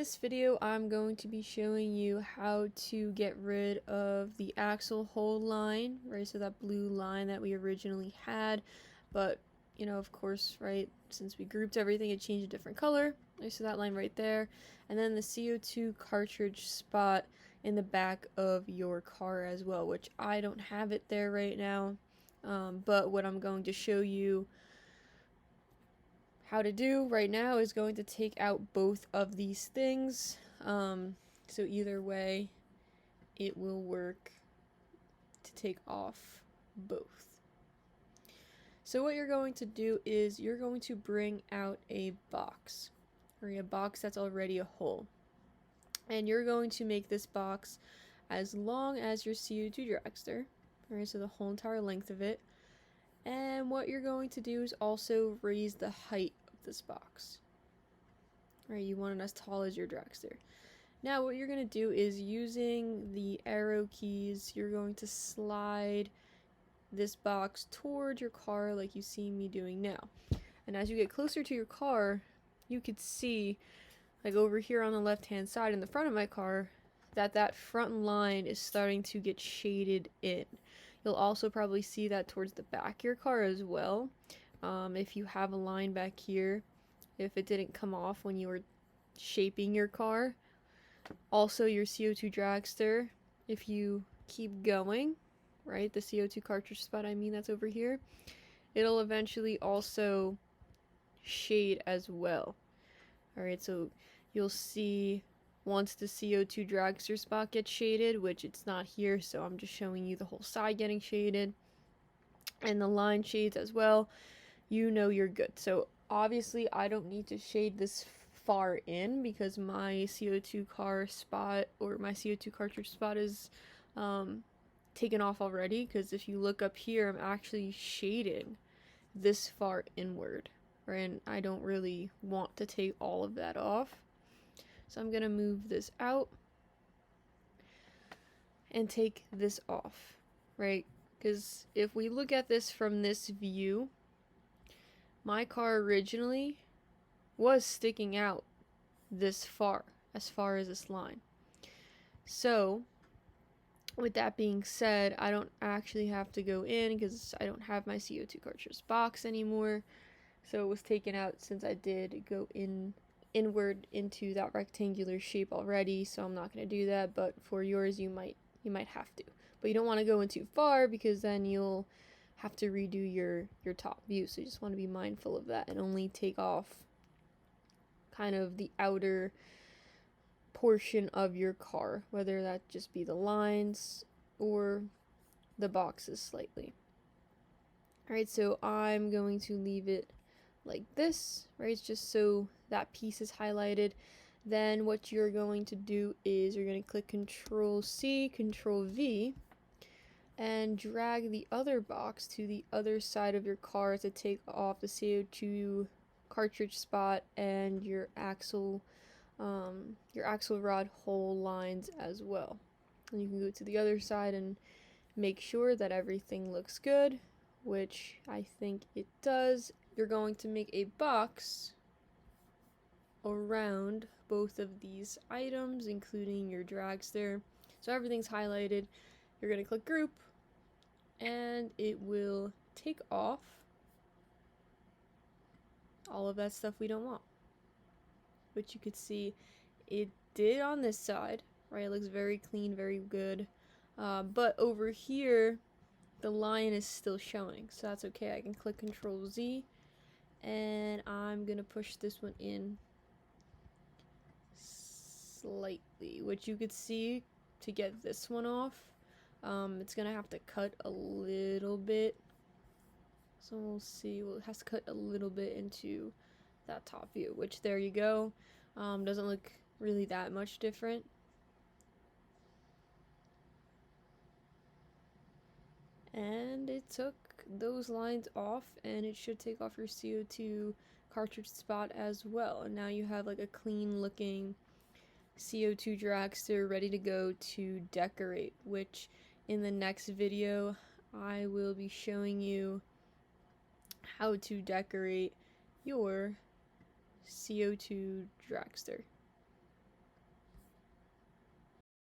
this video, I'm going to be showing you how to get rid of the axle hole line, right? So that blue line that we originally had, but of course, right, since we grouped everything, it changed a different color. Right, so that line right there, and then the CO2 cartridge spot in the back of your car as well, which I don't have it there right now, but what I'm going to show you how to do right now is going to take out both of these things. So either way, it will work to take off both. So what you're going to do is you're going to bring out a box, or a box that's already a hole. And you're going to make this box as long as your CO2 Dragster, right? So the whole entire length of it. And what you're going to do is also raise the height of this box. Right, you want it as tall as your Dragster. Now what you're going to do is, using the arrow keys, you're going to slide this box towards your car like you see me doing now. And as you get closer to your car, you could see, like over here on the left hand side in the front of my car, that front line is starting to get shaded in. You'll also probably see that towards the back of your car as well. If you have a line back here, if it didn't come off when you were shaping your car. Also your CO2 Dragster, if you keep going, right, the CO2 cartridge spot, I mean, that's over here, it'll eventually also shade as well. Alright, so you'll see once the CO2 Dragster spot gets shaded, which it's not here, so I'm just showing you the whole side getting shaded, and the line shades as well, you're good. So obviously I don't need to shade this far in because my CO2 car spot, or my CO2 cartridge spot, is taken off already, because if you look up here, I'm actually shading this far inward, right? And I don't really want to take all of that off. So I'm gonna move this out and take this off, right? Because if we look at this from this view, my car originally was sticking out this far, as far as this line. So with that being said, I don't actually have to go in because I don't have my CO2 cartridge box anymore. So it was taken out since I did go inward into that rectangular shape already, so I'm not going to do that, but for yours you might have to. But you don't want to go in too far because then you'll have to redo your top view. So you just want to be mindful of that and only take off kind of the outer portion of your car, whether that just be the lines or the boxes slightly. Alright, so I'm going to leave it like this, right? It's just so that piece is highlighted. Then what you're going to do is you're going to click Control C, Control V, and drag the other box to the other side of your car to take off the CO2 cartridge spot and your axle rod hole lines as well. And you can go to the other side and make sure that everything looks good, which I think it does. You're going to make a box around both of these items, including your Dragster. So everything's highlighted. You're going to click Group, and it will take off all of that stuff we don't want. Which you could see it did on this side, right? It looks very clean, very good. But over here, the line is still showing, so that's okay. I can click Control Z, and I'm gonna push this one in slightly, which you could see to get this one off. It's gonna have to cut a little bit. So we'll see. Well, it has to cut a little bit into that top view, which there you go. Doesn't look really that much different. And it took those lines off, and it should take off your CO2 cartridge spot as well. And now you have like a clean looking CO2 Dragster ready to go to decorate, which in the next video I will be showing you how to decorate your CO2 Dragster.